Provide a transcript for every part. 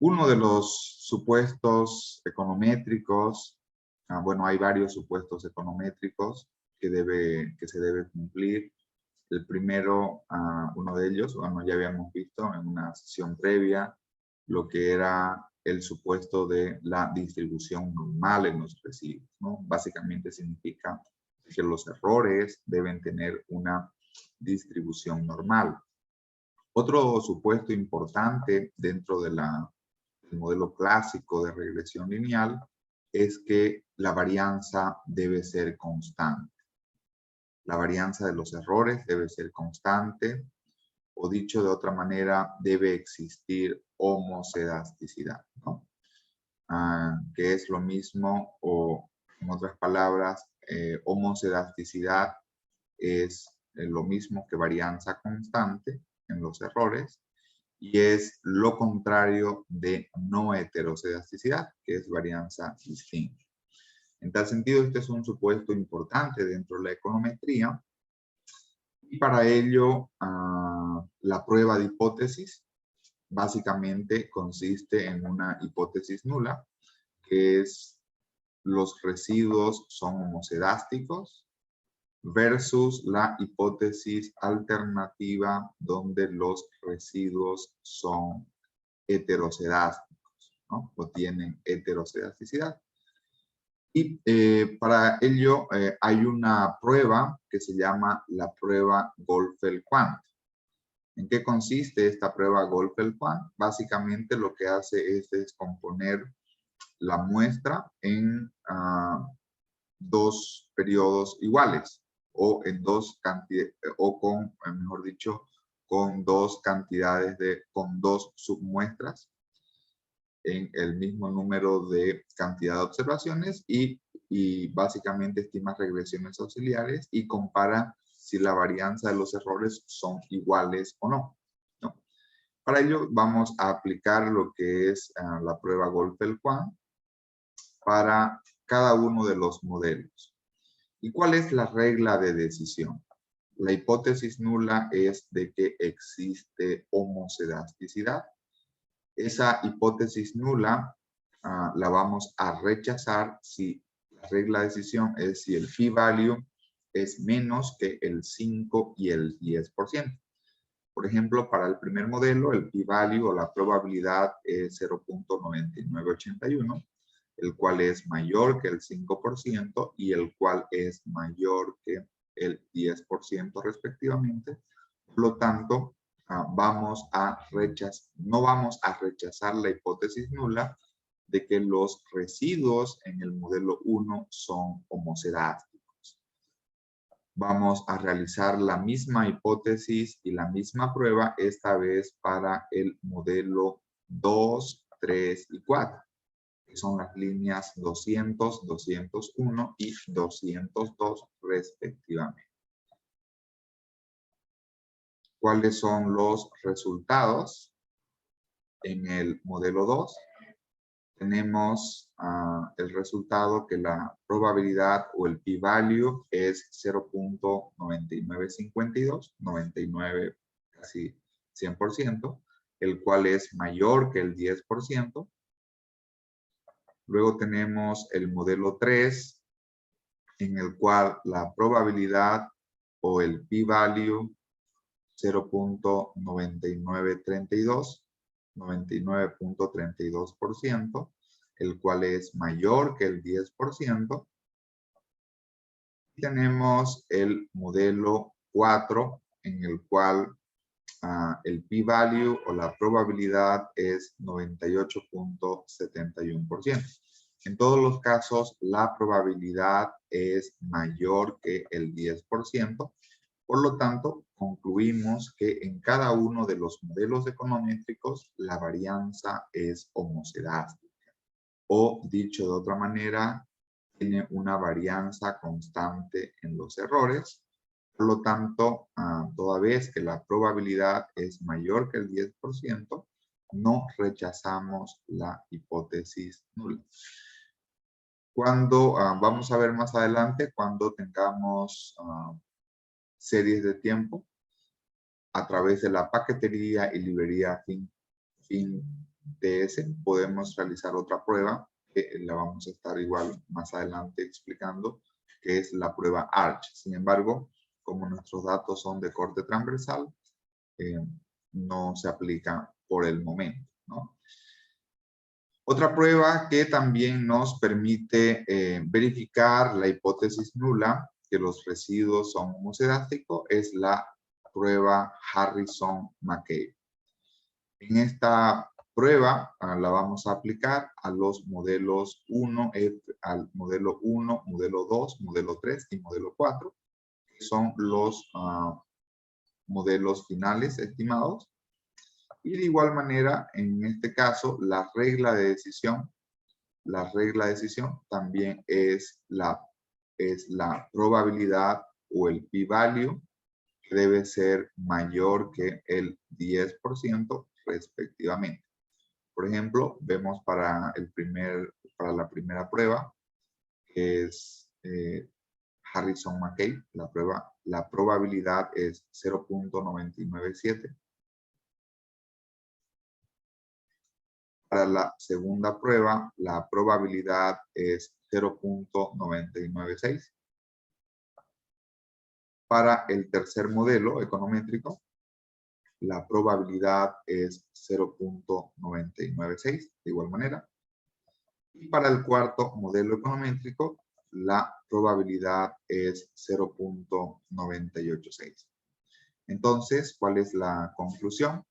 Uno de los supuestos econométricos, bueno, hay varios supuestos econométricos que se debe cumplir. El primero, uno de ellos, bueno, ya habíamos visto en una sesión previa, lo que era el supuesto de la distribución normal en los residuos, ¿no? Básicamente significa que los errores deben tener una distribución normal. Otro supuesto importante dentro del modelo clásico de regresión lineal es que la varianza debe ser constante. La varianza de los errores debe ser constante, o dicho de otra manera, debe existir homocedasticidad, ¿no? Que es lo mismo, o en otras palabras, homocedasticidad es lo mismo que varianza constante en los errores, y es lo contrario de no heterocedasticidad, que es varianza distinta. En tal sentido, este es un supuesto importante dentro de la econometría, y para ello la prueba de hipótesis básicamente consiste en una hipótesis nula, que es los residuos son homocedásticos, versus la hipótesis alternativa donde los residuos son heterocedásticos, ¿no? O tienen heterocedasticidad. Y para ello hay una prueba que se llama la prueba Goldfeld-Quandt. ¿En qué consiste esta prueba Goldfeld-Quandt? Básicamente lo que hace es descomponer la muestra en dos periodos iguales, o en dos cantidades, o con, mejor dicho, con dos cantidades con dos submuestras en el mismo número de cantidad de observaciones, y básicamente estima regresiones auxiliares y compara si la varianza de los errores son iguales o no, ¿no? Para ello vamos a aplicar lo que es la prueba Goldfeld-Quandt para cada uno de los modelos. ¿Y cuál es la regla de decisión? La hipótesis nula es de que existe homocedasticidad. Esa hipótesis nula la vamos a rechazar si la regla de decisión es si el p-value es menos que el 5 y el 10%. Por ejemplo, para el primer modelo, el p-value o la probabilidad es 0.9981, el cual es mayor que el 5% y el cual es mayor que el 10% respectivamente. Por lo tanto, no vamos a rechazar la hipótesis nula de que los residuos en el modelo 1 son homocedásticos. Vamos a realizar la misma hipótesis y la misma prueba, esta vez para el modelo 2, 3 y 4, que son las líneas 200, 201 y 202 respectivamente. ¿Cuáles son los resultados? En el modelo 2 tenemos el resultado que la probabilidad o el p-value es 0.9952, 99 casi 100%, el cual es mayor que el 10%. Luego tenemos el modelo 3, en el cual la probabilidad o el p-value 0.9932, 99.32%, el cual es mayor que el 10%. Y tenemos el modelo 4, en el cual el p-value o la probabilidad es 98.71%. En todos los casos, la probabilidad es mayor que el 10%. Por lo tanto, concluimos que en cada uno de los modelos econométricos la varianza es homocedástica. O, dicho de otra manera, tiene una varianza constante en los errores. Por lo tanto, toda vez que la probabilidad es mayor que el 10%, no rechazamos la hipótesis nula. Cuando vamos a ver más adelante, cuando tengamos series de tiempo, a través de la paquetería y librería de ese podemos realizar otra prueba que la vamos a estar igual más adelante explicando, que es la prueba ARCH. Sin embargo, como nuestros datos son de corte transversal, no se aplica por el momento, ¿no? Otra prueba que también nos permite verificar la hipótesis nula que los residuos son homocedásticos es la prueba Harrison-Mackay. En esta prueba la vamos a aplicar a los modelos 1, al modelo 1, modelo 2, modelo 3 y modelo 4, que son los modelos finales estimados. Y de igual manera, en este caso, la regla de decisión también es la probabilidad o el p-value que debe ser mayor que el 10% respectivamente. Por ejemplo, vemos para la primera prueba, que es Harrison-Mackay, la probabilidad es 0.997. Para la segunda prueba, la probabilidad es 0.996. Para el tercer modelo econométrico, la probabilidad es 0.996, de igual manera. Y para el cuarto modelo econométrico, la probabilidad es 0.986. Entonces, ¿cuál es la conclusión?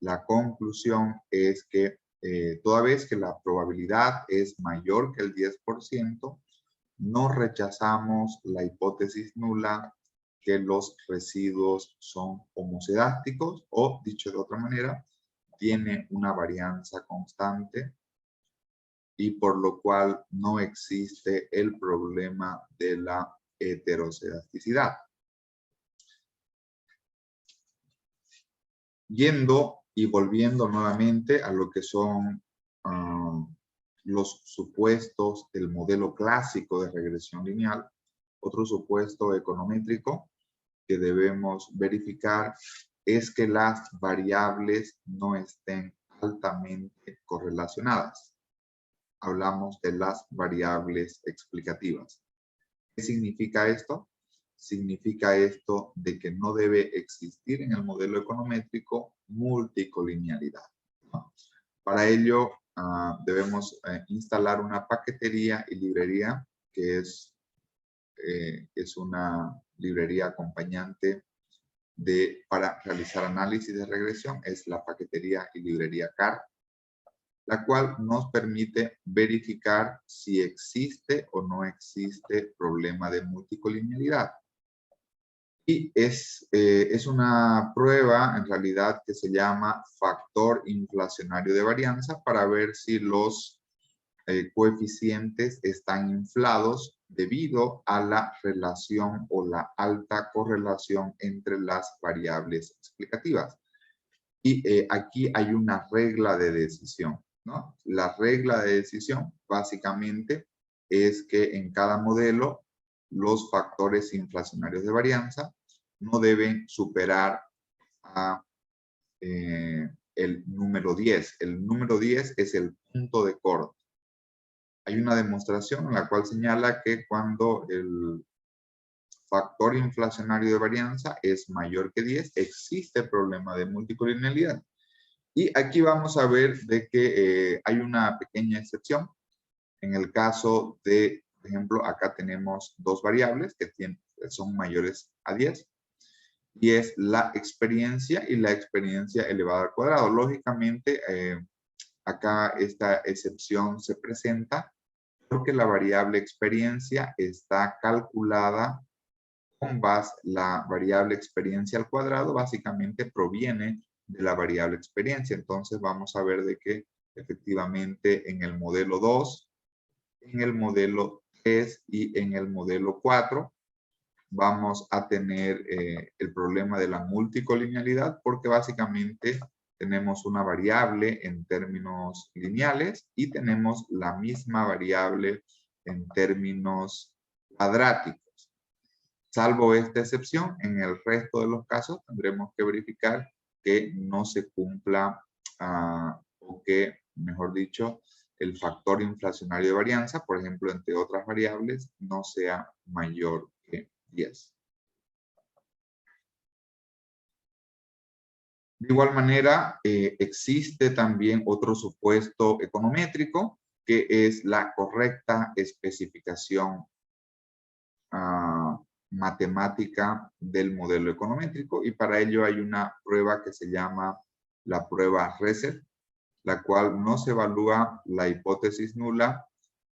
La conclusión es que toda vez que la probabilidad es mayor que el 10%, no rechazamos la hipótesis nula que los residuos son homocedásticos o, dicho de otra manera, tiene una varianza constante y por lo cual no existe el problema de la heterocedasticidad. Yendo y volviendo nuevamente a lo que son los supuestos del modelo clásico de regresión lineal, otro supuesto econométrico que debemos verificar es que las variables no estén altamente correlacionadas. Hablamos de las variables explicativas. ¿Qué significa esto? Significa esto de que no debe existir en el modelo econométrico multicolinealidad, ¿no? Para ello, debemos instalar una paquetería y librería que es una librería acompañante para realizar análisis de regresión. Es la paquetería y librería CAR, la cual nos permite verificar si existe o no existe problema de multicolinealidad. Y es una prueba, en realidad, que se llama factor inflacionario de varianza para ver si los coeficientes están inflados debido a la relación o la alta correlación entre las variables explicativas. Y aquí hay una regla de decisión, ¿no? La regla de decisión básicamente es que en cada modelo los factores inflacionarios de varianza no deben superar a el número 10. El número 10 es el punto de corte. Hay una demostración en la cual señala que cuando el factor inflacionario de varianza es mayor que 10, existe problema de multicolinealidad. Y aquí vamos a ver de que hay una pequeña excepción. En el caso de, por ejemplo, acá tenemos dos variables que son mayores a 10. Y es la experiencia y la experiencia elevada al cuadrado. Lógicamente, acá esta excepción se presenta porque la variable experiencia está calculada con base, la variable experiencia al cuadrado básicamente proviene de la variable experiencia. Entonces vamos a ver de que efectivamente en el modelo 2, en el modelo 3 y en el modelo 4 vamos a tener el problema de la multicolinealidad porque básicamente tenemos una variable en términos lineales y tenemos la misma variable en términos cuadráticos. Salvo esta excepción, en el resto de los casos tendremos que verificar que no se cumpla o que, mejor dicho, el factor inflacionario de varianza, por ejemplo, entre otras variables, no sea mayor que 10. De igual manera, existe también otro supuesto econométrico, que es la correcta especificación matemática del modelo econométrico, y para ello hay una prueba que se llama la prueba RESET, la cual nos evalúa la hipótesis nula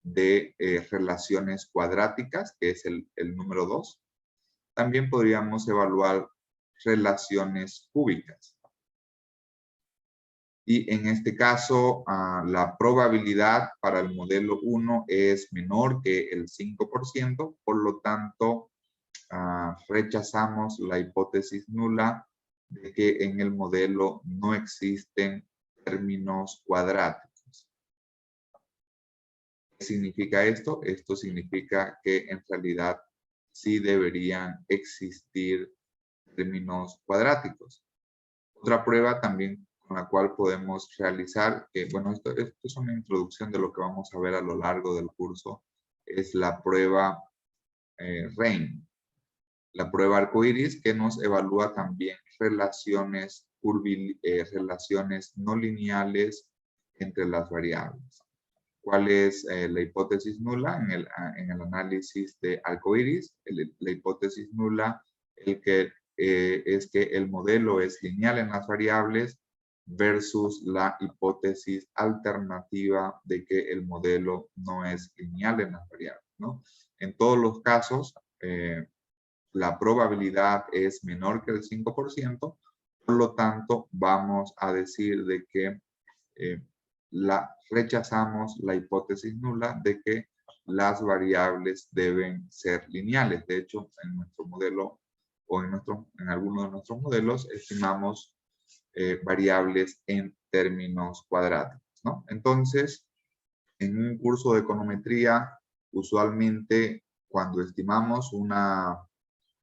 de relaciones cuadráticas, que es el número 2. También podríamos evaluar relaciones cúbicas. Y en este caso, la probabilidad para el modelo 1 es menor que el 5%, por lo tanto, rechazamos la hipótesis nula de que en el modelo no existen términos cuadráticos. ¿Qué significa esto? Esto significa que en realidad sí deberían existir términos cuadráticos. Otra prueba también con la cual podemos realizar, que bueno, esto es una introducción de lo que vamos a ver a lo largo del curso, es la prueba RAIN. La prueba arcoíris, que nos evalúa también relaciones no lineales entre las variables. ¿Cuál es la hipótesis nula en el análisis de arcoíris? La hipótesis nula es que el modelo es lineal en las variables versus la hipótesis alternativa de que el modelo no es lineal en las variables, ¿no? En todos los casos, la probabilidad es menor que el 5%, por lo tanto, vamos a decir de que rechazamos la hipótesis nula de que las variables deben ser lineales. De hecho, en nuestro modelo o en alguno de nuestros modelos estimamos variables en términos cuadráticos, ¿no? Entonces, en un curso de econometría, usualmente cuando estimamos un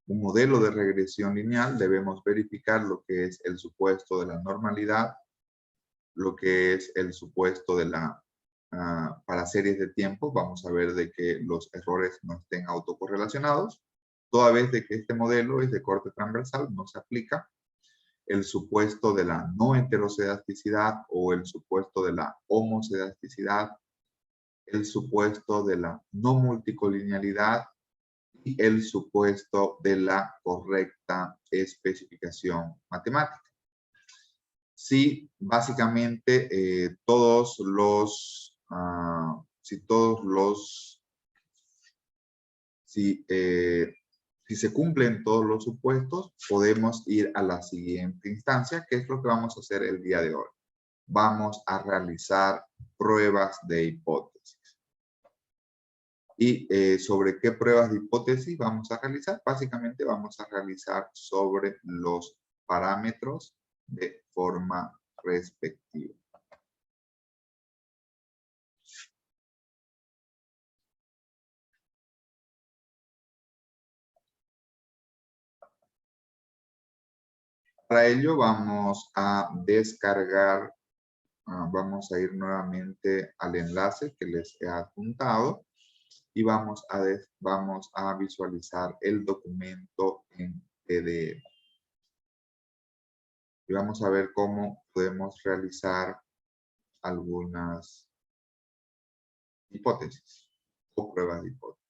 modelo de regresión lineal, debemos verificar lo que es el supuesto de la normalidad, lo que es el supuesto de para series de tiempo. Vamos a ver de que los errores no estén autocorrelacionados. Toda vez de que este modelo es de corte transversal, no se aplica el supuesto de la no heterocedasticidad o el supuesto de la homocedasticidad, el supuesto de la no multicolinealidad y el supuesto de la correcta especificación matemática. Sí, básicamente si se cumplen todos los supuestos, podemos ir a la siguiente instancia, que es lo que vamos a hacer el día de hoy. Vamos a realizar pruebas de hipótesis. ¿Y sobre qué pruebas de hipótesis vamos a realizar? Básicamente vamos a realizar sobre los parámetros de forma respectiva. Para ello vamos a descargar, vamos a ir nuevamente al enlace que les he adjuntado y vamos a visualizar el documento en PDF. Y vamos a ver cómo podemos realizar algunas hipótesis o pruebas de hipótesis.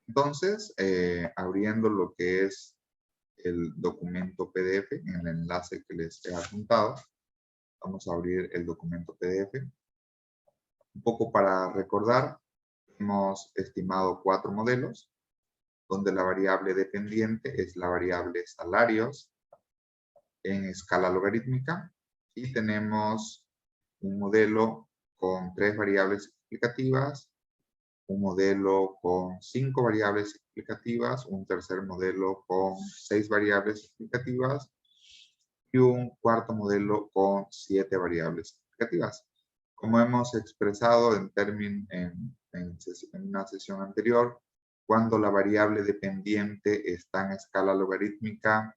Entonces, abriendo lo que es el documento PDF en el enlace que les he adjuntado, vamos a abrir el documento PDF. Un poco para recordar, hemos estimado 4 modelos, donde la variable dependiente es la variable salarios en escala logarítmica, y tenemos un modelo con 3 variables explicativas, un modelo con 5 variables explicativas, un tercer modelo con 6 variables explicativas y un cuarto modelo con 7 variables explicativas. Como hemos expresado en una sesión anterior, cuando la variable dependiente está en escala logarítmica,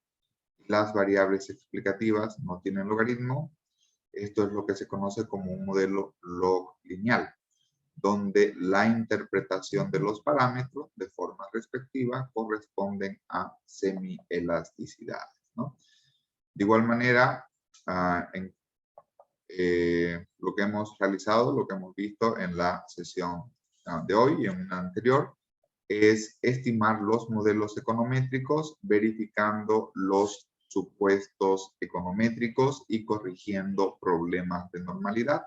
las variables explicativas no tienen logaritmo. Esto es lo que se conoce como un modelo log lineal, donde la interpretación de los parámetros de forma respectiva corresponden a semi-elasticidades, ¿no? De igual manera, lo que hemos realizado, lo que hemos visto en la sesión de hoy y en una anterior, es estimar los modelos econométricos verificando los supuestos econométricos y corrigiendo problemas de normalidad.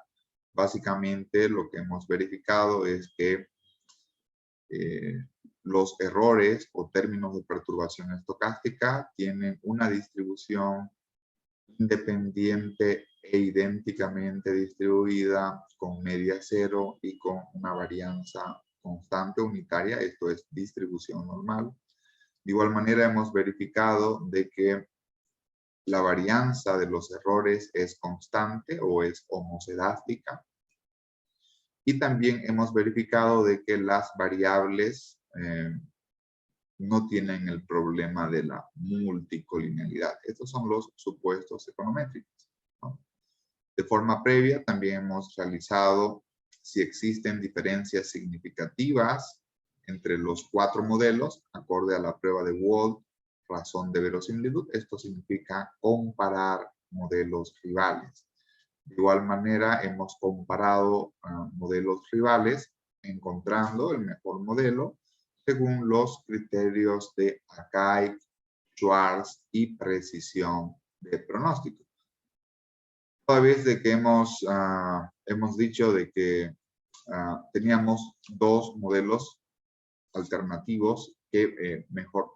Básicamente lo que hemos verificado es que los errores o términos de perturbación estocástica tienen una distribución independiente e idénticamente distribuida con media cero y con una varianza constante unitaria, esto es distribución normal. De igual manera hemos verificado de que la varianza de los errores es constante o es homocedástica. Y también hemos verificado de que las variables no tienen el problema de la multicolinealidad. Estos son los supuestos econométricos, ¿no? De forma previa también hemos realizado si existen diferencias significativas entre los 4 modelos, acorde a la prueba de Wald, razón de verosimilitud. Esto significa comparar modelos rivales. De igual manera, hemos comparado modelos rivales, encontrando el mejor modelo según los criterios de Akaik, Schwarz y precisión de pronóstico. Toda vez de que hemos dicho de que teníamos 2 modelos alternativos que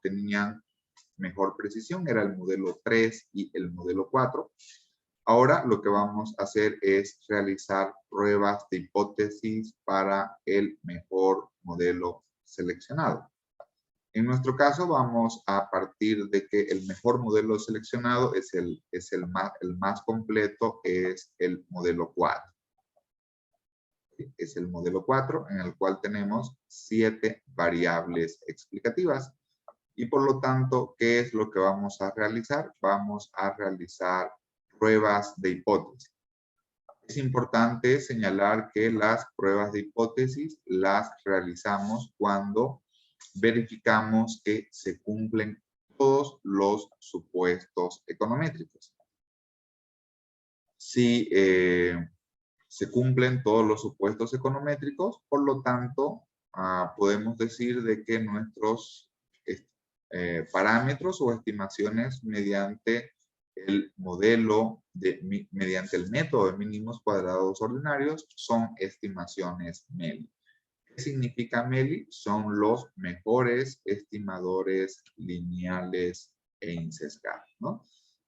tenían mejor precisión, era el modelo 3 y el modelo 4. Ahora lo que vamos a hacer es realizar pruebas de hipótesis para el mejor modelo seleccionado. En nuestro caso vamos a partir de que el mejor modelo seleccionado es el más completo, es el modelo 4. Es el modelo 4 en el cual tenemos 7 variables explicativas. Y por lo tanto, ¿qué es lo que vamos a realizar? Vamos a realizar pruebas de hipótesis. Es importante señalar que las pruebas de hipótesis las realizamos cuando verificamos que se cumplen todos los supuestos econométricos. Si se cumplen todos los supuestos econométricos, por lo tanto, podemos decir de que nuestros parámetros o estimaciones mediante el modelo, mediante el método de mínimos cuadrados ordinarios, son estimaciones MELI. ¿Qué significa MELI? Son los mejores estimadores lineales e insesgados, ¿no?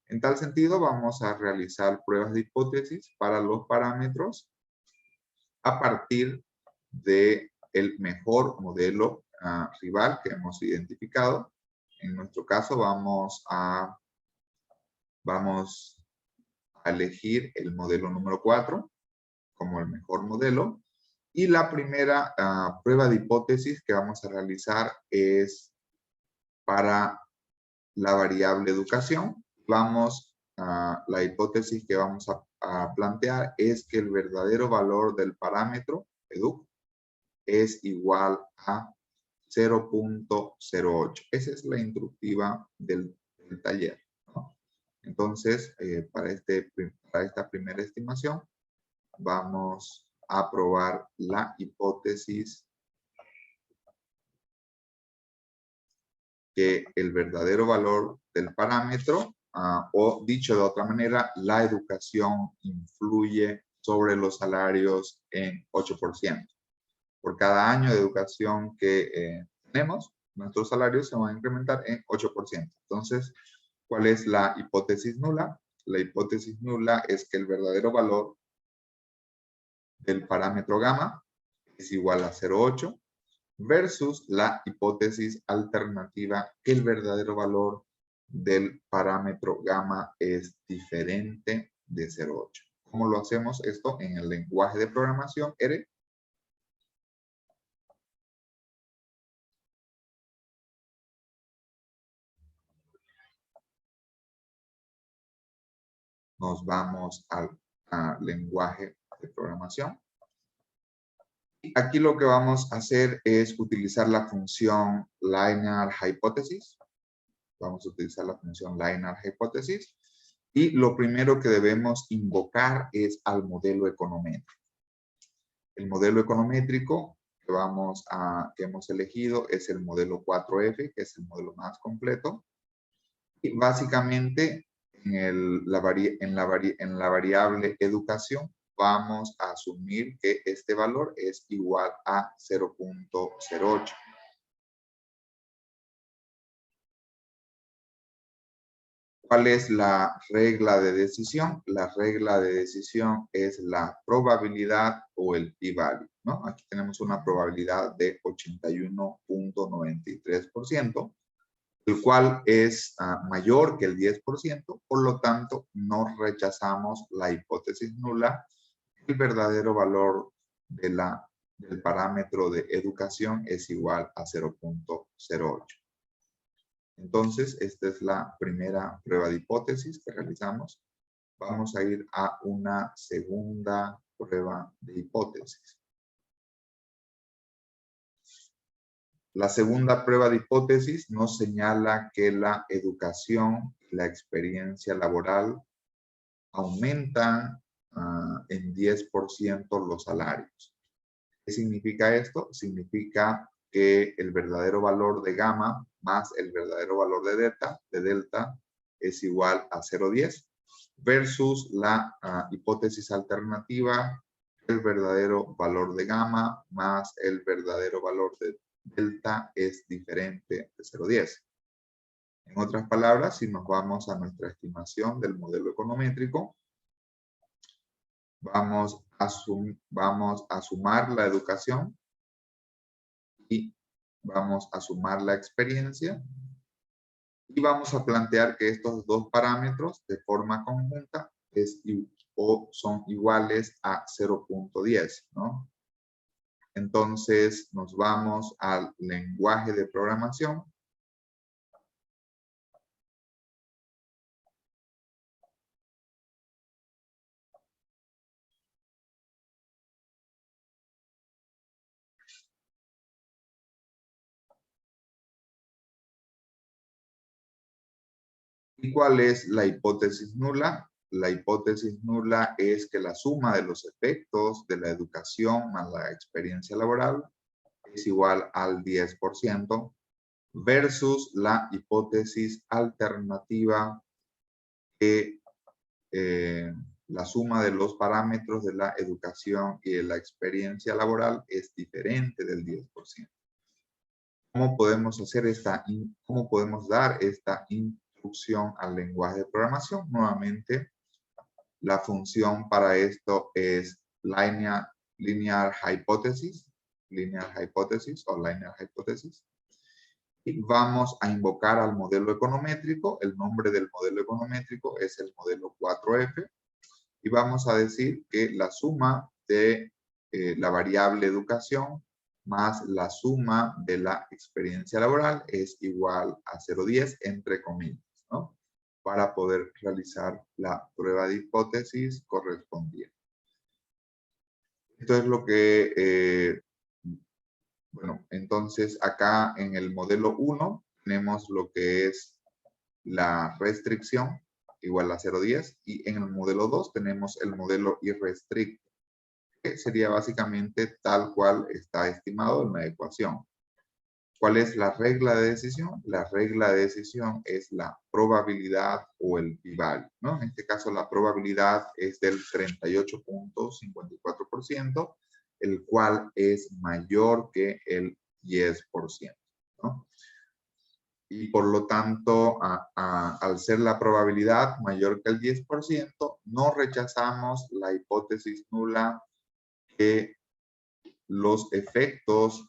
En tal sentido, vamos a realizar pruebas de hipótesis para los parámetros a partir del mejor modelo rival que hemos identificado. En nuestro caso, vamos a elegir el modelo número 4 como el mejor modelo. Y la primera prueba de hipótesis que vamos a realizar es para la variable educación. La hipótesis que vamos a plantear es que el verdadero valor del parámetro edu es igual a 0.08. Esa es la instructiva del taller, ¿no? Entonces, para esta primera estimación, vamos a probar la hipótesis que el verdadero valor del parámetro, o dicho de otra manera, la educación influye sobre los salarios en 8%. Por cada año de educación que tenemos, nuestros salarios se van a incrementar en 8%. Entonces, ¿cuál es la hipótesis nula? La hipótesis nula es que el verdadero valor del parámetro gamma es igual a 0.8 versus la hipótesis alternativa que el verdadero valor del parámetro gamma es diferente de 0.8. ¿Cómo lo hacemos esto en el lenguaje de programación R? Nos vamos al lenguaje de programación. Aquí lo que vamos a hacer es utilizar la función linear hypothesis. Vamos a utilizar la función linear hypothesis. Y lo primero que debemos invocar es al modelo econométrico. El modelo econométrico que hemos elegido es el modelo 4F, que es el modelo más completo. Y básicamente en la variable educación vamos a asumir que este valor es igual a 0.08. ¿Cuál es la regla de decisión? La regla de decisión es la probabilidad o el p-value, ¿no? Aquí tenemos una probabilidad de 81.93%, el cual es mayor que el 10%, por lo tanto, no rechazamos la hipótesis nula. El verdadero valor del parámetro de educación es igual a 0.08. Entonces, esta es la primera prueba de hipótesis que realizamos. Vamos a ir a una segunda prueba de hipótesis. La segunda prueba de hipótesis nos señala que la educación y la experiencia laboral aumentan en 10% los salarios. ¿Qué significa esto? Significa que el verdadero valor de gamma más el verdadero valor de delta es igual a 0.10 versus la hipótesis alternativa, el verdadero valor de gamma más el verdadero valor de delta es diferente de 0.10. En otras palabras, si nos vamos a nuestra estimación del modelo econométrico, vamos a sumar la educación y vamos a sumar la experiencia y vamos a plantear que estos dos parámetros de forma conjunta son iguales a 0.10, ¿no? Entonces nos vamos al lenguaje de programación. ¿Y cuál es la hipótesis nula? La hipótesis nula es que la suma de los efectos de la educación más la experiencia laboral es igual al 10% versus la hipótesis alternativa que la suma de los parámetros de la educación y de la experiencia laboral es diferente del 10%. ¿Cómo podemos dar esta instrucción al lenguaje de programación? Nuevamente, la función para esto es linear hypothesis o linear hypothesis. Y vamos a invocar al modelo econométrico. El nombre del modelo econométrico es el modelo 4F. Y vamos a decir que la suma de la variable educación más la suma de la experiencia laboral es igual a 0.10 entre comillas, ¿no? Para poder realizar la prueba de hipótesis correspondiente. Esto es lo que, bueno, entonces acá en el modelo 1 tenemos lo que es la restricción igual a 0.10 y en el modelo 2 tenemos el modelo irrestricto, que sería básicamente tal cual está estimado en la ecuación. ¿Cuál es la regla de decisión? La regla de decisión es la probabilidad o el p-value, ¿no? En este caso la probabilidad es del 38.54%, el cual es mayor que el 10%, ¿no? Y por lo tanto, al ser la probabilidad mayor que el 10%, no rechazamos la hipótesis nula que los efectos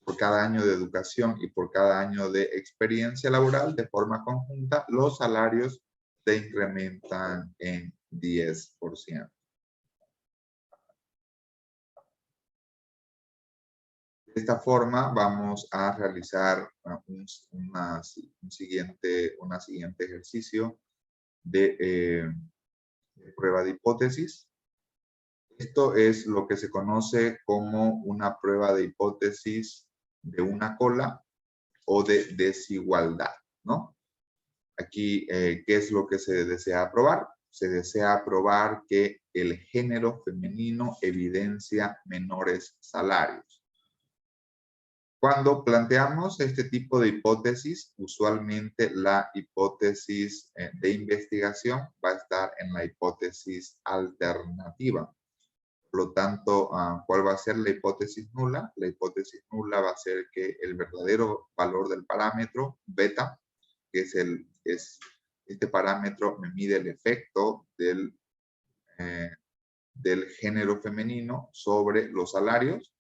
por cada año de educación y por cada año de experiencia laboral de forma conjunta, los salarios se incrementan en 10%. De esta forma vamos a realizar una siguiente ejercicio de prueba de hipótesis. Esto es lo que se conoce como una prueba de hipótesis de una cola o de desigualdad, ¿no? Aquí, ¿qué es lo que se desea probar? Se desea probar que el género femenino evidencia menores salarios. Cuando planteamos este tipo de hipótesis, usualmente la hipótesis de investigación va a estar en la hipótesis alternativa. Por lo tanto, ¿cuál va a ser la hipótesis nula? La hipótesis nula va a ser que el verdadero valor del parámetro, beta, que es este parámetro me mide el efecto del género femenino sobre los salarios,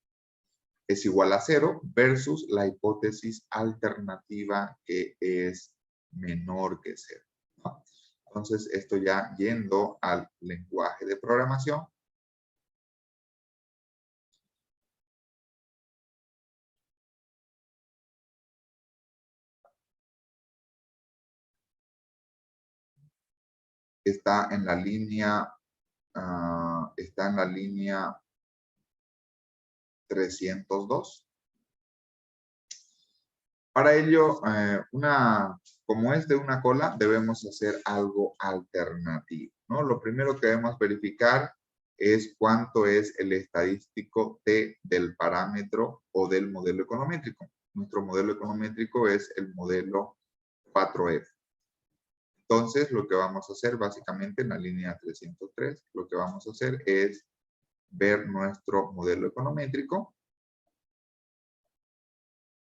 es igual a 0 versus la hipótesis alternativa que es menor que 0. ¿No? Entonces, esto ya yendo al lenguaje de programación. Está en la línea 302. Para ello, como es de una cola, debemos hacer algo alternativo, ¿no? Lo primero que debemos verificar es cuánto es el estadístico T del parámetro o del modelo econométrico. Nuestro modelo econométrico es el modelo 4F. Entonces, lo que vamos a hacer básicamente en la línea 303, lo que vamos a hacer es ver nuestro modelo econométrico.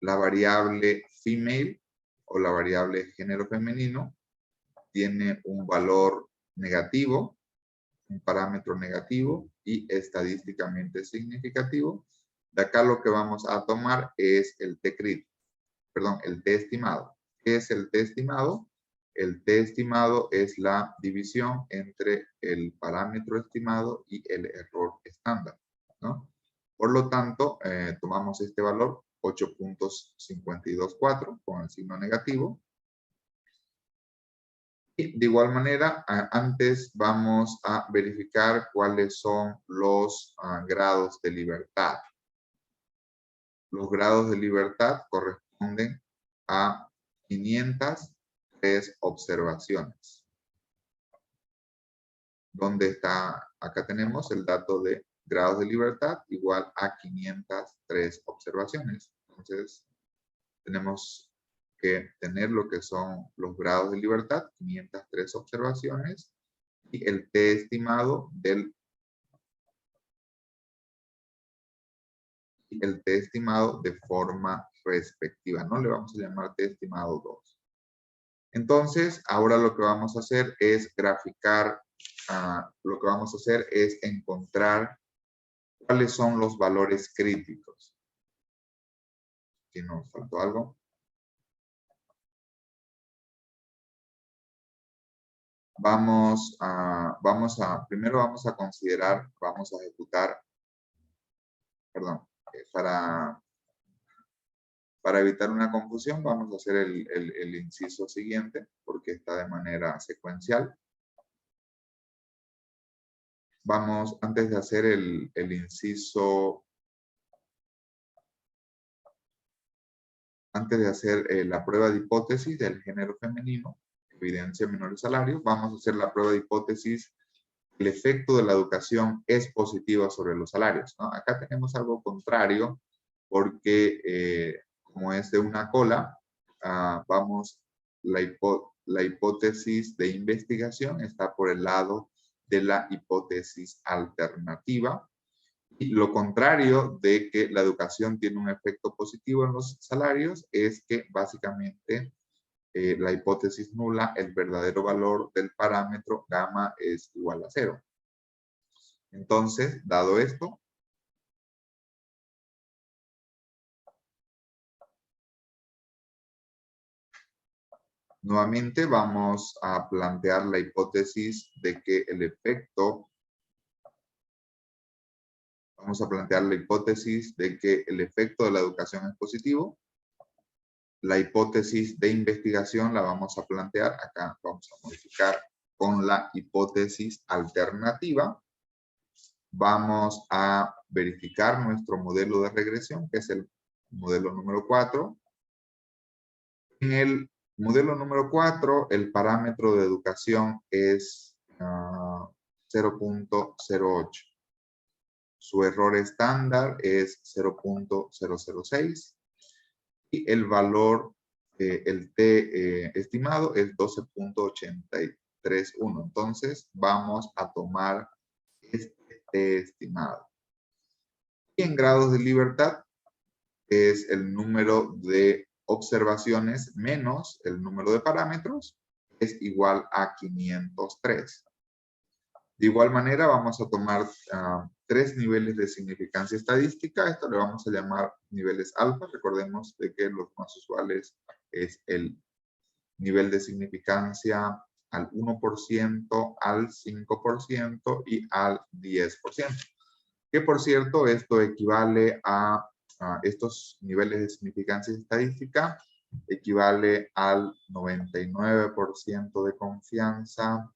La variable female o la variable género femenino tiene un valor negativo, un parámetro negativo y estadísticamente significativo. De acá lo que vamos a tomar es el T estimado. ¿Qué es el T estimado? El T estimado es la división entre el parámetro estimado y el error estándar, ¿no? Por lo tanto, tomamos este valor 8.524 con el signo negativo. Y de igual manera, antes vamos a verificar cuáles son los grados de libertad. Los grados de libertad corresponden a 503 observaciones. ¿Dónde está? Acá tenemos el dato de grados de libertad igual a 503 observaciones. Entonces, tenemos que tener lo que son los grados de libertad, 503 observaciones, y el T estimado de forma respectiva, ¿no? Le vamos a llamar T estimado 2. Entonces, ahora lo que vamos a hacer es graficar, lo que vamos a hacer es encontrar cuáles son los valores críticos. Aquí nos faltó algo. Primero vamos a considerar, vamos a ejecutar, perdón, para evitar una confusión, vamos a hacer el inciso siguiente, porque está de manera secuencial. Vamos, antes de hacer el inciso, antes de hacer la prueba de hipótesis del género femenino, evidencia menores salarios, vamos a hacer la prueba de hipótesis. El efecto de la educación es positivo sobre los salarios, ¿no? Acá tenemos algo contrario, porque como es de una cola, la hipótesis de investigación está por el lado de la hipótesis alternativa. Y lo contrario de que la educación tiene un efecto positivo en los salarios es que básicamente la hipótesis nula, el verdadero valor del parámetro gamma es igual a 0. Entonces, dado esto, Nuevamente vamos a plantear la hipótesis de que el efecto, de la educación es positivo. La hipótesis de investigación la vamos a plantear, acá vamos a modificar con la hipótesis alternativa. Vamos a verificar nuestro modelo de regresión, que es el modelo número 4. En el modelo número 4, el parámetro de educación es 0.08. Su error estándar es 0.006 y el valor, el t estimado es 12.831. Entonces, vamos a tomar este t estimado. Y en grados de libertad es el número de observaciones menos el número de parámetros, es igual a 503. De igual manera, vamos a tomar 3 niveles de significancia estadística. Esto le vamos a llamar niveles alfa. Recordemos de que los más usuales es el nivel de significancia al 1%, al 5% y al 10%. Que por cierto, esto equivale a estos niveles de significancia estadística, equivale al 99% de confianza,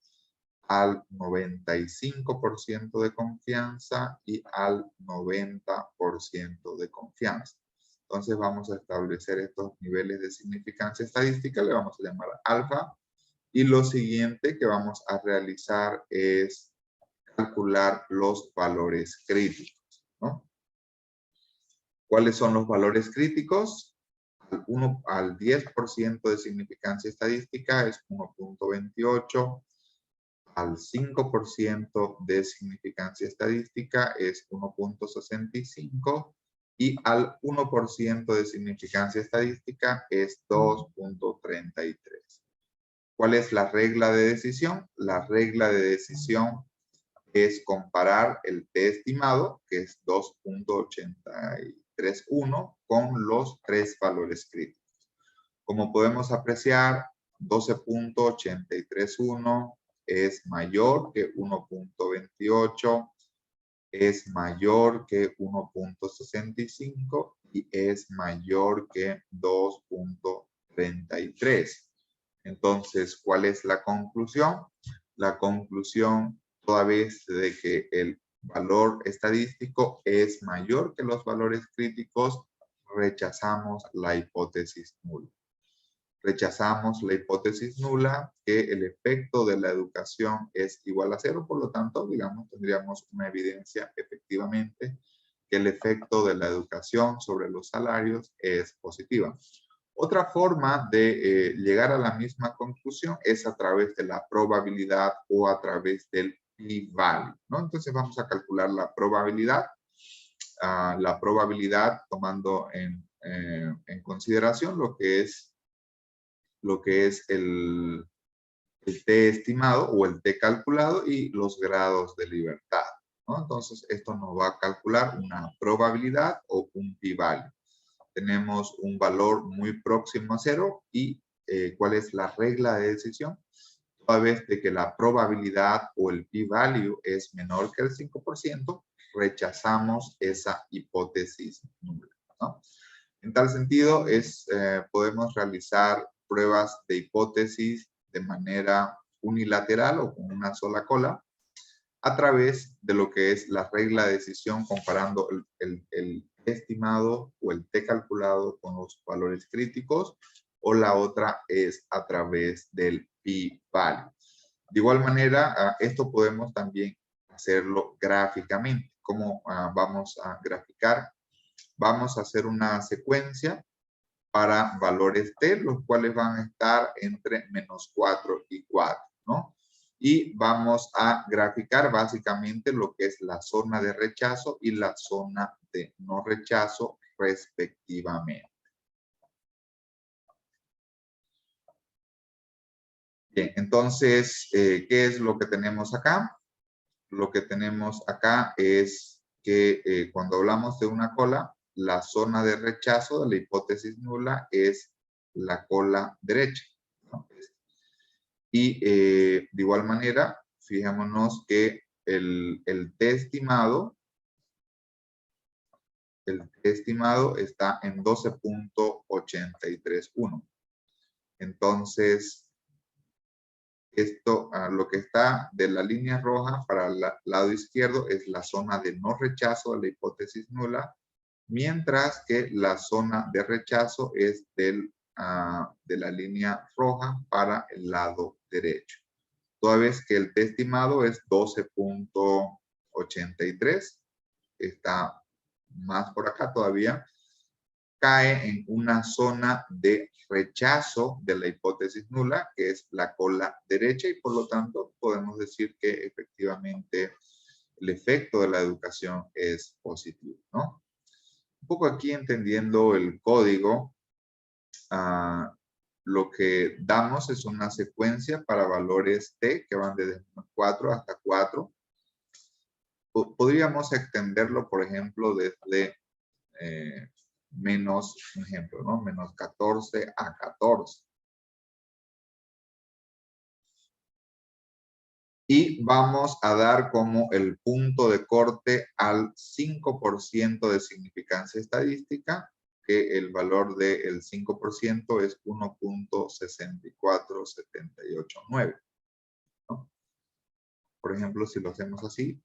al 95% de confianza y al 90% de confianza. Entonces vamos a establecer estos niveles de significancia estadística, le vamos a llamar alfa. Y lo siguiente que vamos a realizar es calcular los valores críticos, ¿no? ¿Cuáles son los valores críticos? Al 10% de significancia estadística es 1.28. Al 5% de significancia estadística es 1.65 y al 1% de significancia estadística es 2.33. ¿Cuál es la regla de decisión? La regla de decisión es comparar el t estimado, que es 2.831, con los 3 valores críticos. Como podemos apreciar, 12.831 es mayor que 1.28, es mayor que 1.65 y es mayor que 2.33. Entonces, ¿cuál es la conclusión? La conclusión, toda vez de que el valor estadístico es mayor que los valores críticos, rechazamos la hipótesis nula. Rechazamos la hipótesis nula que el efecto de la educación es igual a 0, por lo tanto, digamos, tendríamos una evidencia efectivamente que el efecto de la educación sobre los salarios es positiva. Otra forma de llegar a la misma conclusión es a través de la probabilidad o a través del p-value, ¿no? Entonces vamos a calcular la probabilidad tomando en consideración lo que es el t estimado o el t calculado y los grados de libertad, ¿no? Entonces, esto nos va a calcular una probabilidad o un p-value. Tenemos un valor muy próximo a 0 y ¿cuál es la regla de decisión? Toda vez de que la probabilidad o el p-value es menor que el 5%, rechazamos esa hipótesis nula, ¿no? En tal sentido, podemos realizar pruebas de hipótesis de manera unilateral o con una sola cola a través de lo que es la regla de decisión comparando el estimado o el t calculado con los valores críticos, o la otra es a través del p-value. De igual manera, esto podemos también hacerlo gráficamente. ¿Cómo vamos a graficar? Vamos a hacer una secuencia para valores t, los cuales van a estar entre -4 y 4, ¿no? Y vamos a graficar básicamente lo que es la zona de rechazo y la zona de no rechazo respectivamente. Bien, entonces, ¿qué es lo que tenemos acá? Lo que tenemos acá es que cuando hablamos de una cola, la zona de rechazo de la hipótesis nula es la cola derecha, ¿no? Y de igual manera, fijémonos que el T estimado está en 12.831. Entonces, esto, lo que está de la línea roja para el lado izquierdo es la zona de no rechazo de la hipótesis nula, mientras que la zona de rechazo es de la línea roja para el lado derecho. Toda vez que el T estimado es 12.83, está más por acá todavía, cae en una zona de rechazo de la hipótesis nula, que es la cola derecha, y por lo tanto podemos decir que efectivamente el efecto de la educación es positivo, ¿no? Un poco aquí entendiendo el código, lo que damos es una secuencia para valores t que van desde 4 hasta 4. Podríamos extenderlo, por ejemplo, desde menos, un ejemplo, ¿no? Menos 14 a 14. Y vamos a dar como el punto de corte al 5% de significancia estadística, que el valor del 5% es 1.64789. ¿No? Por ejemplo, si lo hacemos así,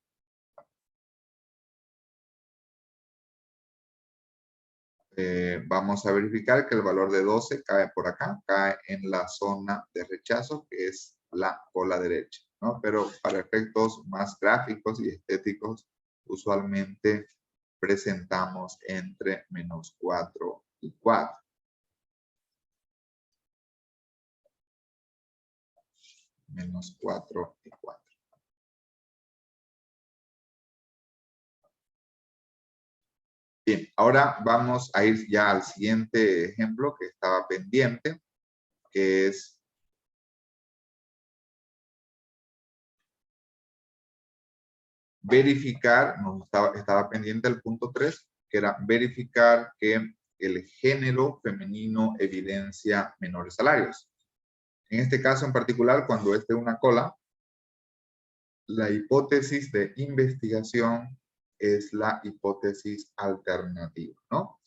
vamos a verificar que el valor de 12 cae por acá, cae en la zona de rechazo, que es la cola derecha, ¿no? Pero para efectos más gráficos y estéticos, usualmente presentamos entre menos 4 y 4. Menos 4 y 4. Bien, ahora vamos a ir ya al siguiente ejemplo que estaba pendiente, que es verificar, estaba pendiente el punto 3, que era verificar que el género femenino evidencia menores salarios. En este caso en particular, cuando es de una cola, la hipótesis de investigación es la hipótesis alternativa, ¿no?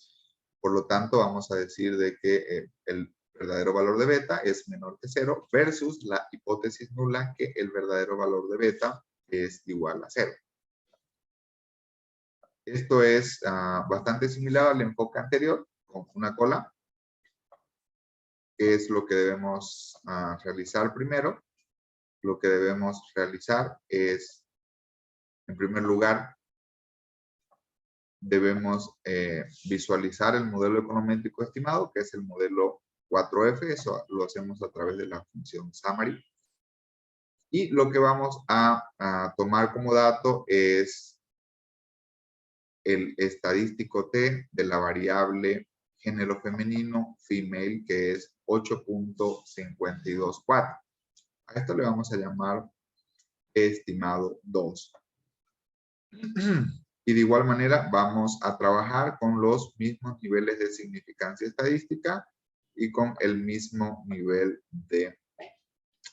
Por lo tanto, vamos a decir de que el verdadero valor de beta es menor que 0 versus la hipótesis nula, que el verdadero valor de beta es igual a 0. Esto es bastante similar al enfoque anterior, con una cola. ¿Qué es lo que debemos realizar primero? Lo que debemos realizar es, en primer lugar, debemos visualizar el modelo econométrico estimado, que es el modelo 4F. Eso lo hacemos a través de la función summary. Y lo que vamos a tomar como dato es el estadístico T de la variable género femenino, female, que es 8.524. A esto le vamos a llamar estimado 2. Y de igual manera vamos a trabajar con los mismos niveles de significancia estadística y con el mismo nivel de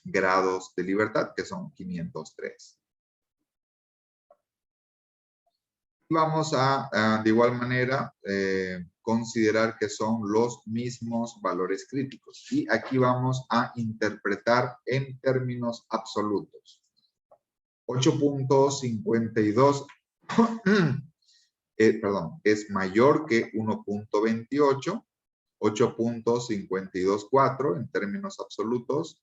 grados de libertad, que son 503. Vamos a de igual manera, considerar que son los mismos valores críticos. Y aquí vamos a interpretar en términos absolutos. 8.52 es mayor que 1.28. 8.524 en términos absolutos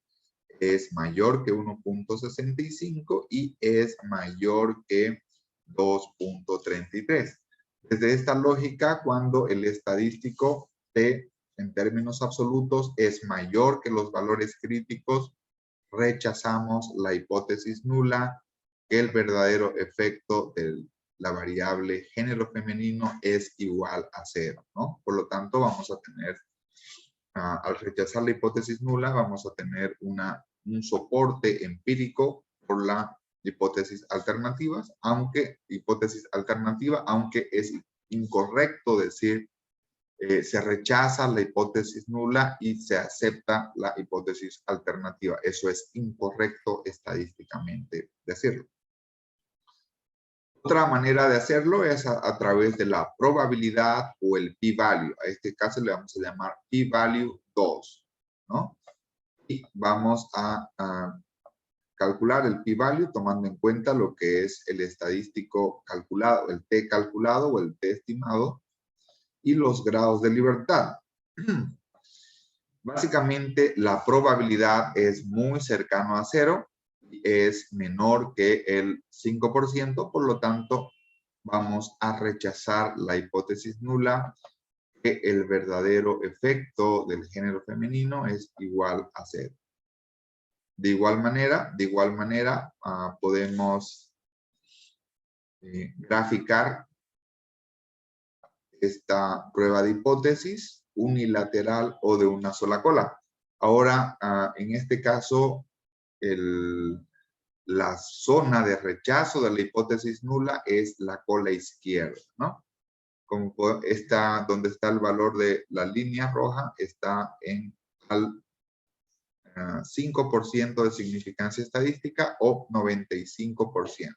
es mayor que 1.65 y es mayor que 2.33. Desde esta lógica, cuando el estadístico T en términos absolutos es mayor que los valores críticos, rechazamos la hipótesis nula, que el verdadero efecto de la variable género femenino es igual a 0, ¿no? Por lo tanto, vamos a tener, al rechazar la hipótesis nula, vamos a tener un soporte empírico por la hipótesis alternativa, aunque es incorrecto decir se rechaza la hipótesis nula y se acepta la hipótesis alternativa. Eso es incorrecto estadísticamente decirlo. Otra manera de hacerlo es a través de la probabilidad o el p-value. A este caso le vamos a llamar p-value 2, ¿no? Y vamos a calcular el p-value tomando en cuenta lo que es el estadístico calculado, el t calculado o el t estimado y los grados de libertad. Básicamente la probabilidad es muy cercano a 0, es menor que el 5%, por lo tanto vamos a rechazar la hipótesis nula que el verdadero efecto del género femenino es igual a 0. De igual manera podemos graficar esta prueba de hipótesis unilateral o de una sola cola. Ahora, en este caso, la zona de rechazo de la hipótesis nula es la cola izquierda, ¿no? Como está, donde está el valor de la línea roja, está en al 5% de significancia estadística o 95%.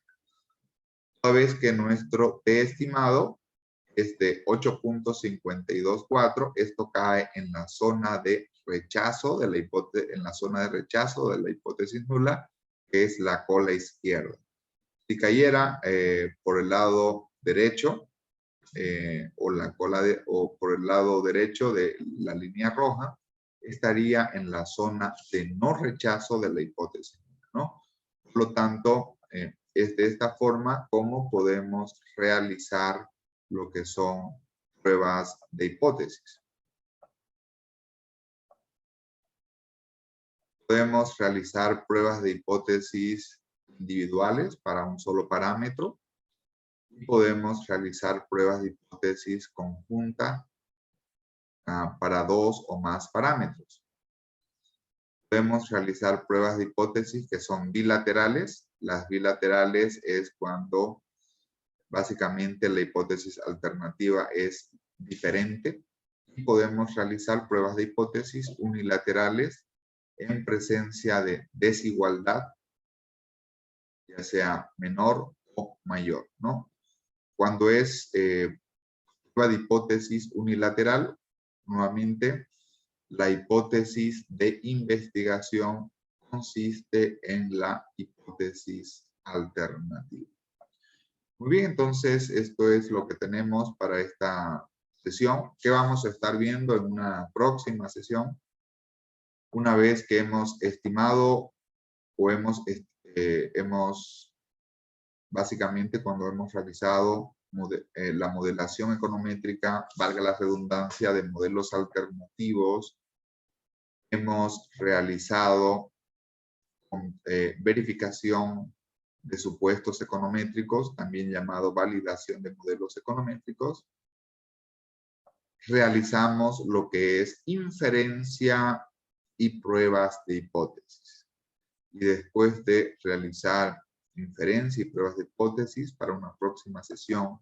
Toda vez que nuestro T estimado es de 8.524, esto cae en la zona de rechazo de la hipótesis, nula, que es la cola izquierda. Si cayera por el lado derecho, o por el lado derecho de la línea roja, estaría en la zona de no rechazo de la hipótesis, ¿no? Por lo tanto, es de esta forma como podemos realizar lo que son pruebas de hipótesis. Podemos realizar pruebas de hipótesis individuales para un solo parámetro y podemos realizar pruebas de hipótesis conjunta para 2 o más parámetros. Podemos realizar pruebas de hipótesis que son bilaterales. Las bilaterales es cuando básicamente la hipótesis alternativa es diferente. Y podemos realizar pruebas de hipótesis unilaterales en presencia de desigualdad, ya sea menor o mayor, ¿no? Cuando es prueba de hipótesis unilateral, nuevamente, la hipótesis de investigación consiste en la hipótesis alternativa. Muy bien, entonces esto es lo que tenemos para esta sesión. ¿Qué vamos a estar viendo en una próxima sesión? Una vez que hemos estimado o básicamente cuando hemos realizado la modelación econométrica, valga la redundancia, de modelos alternativos, hemos realizado verificación de supuestos econométricos, también llamado validación de modelos econométricos. Realizamos lo que es inferencia y pruebas de hipótesis. Y después de realizar inferencia y pruebas de hipótesis, para una próxima sesión,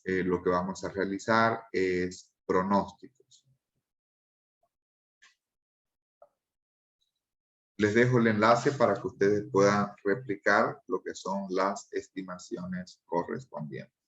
lo que vamos a realizar es pronósticos. Les dejo el enlace para que ustedes puedan replicar lo que son las estimaciones correspondientes.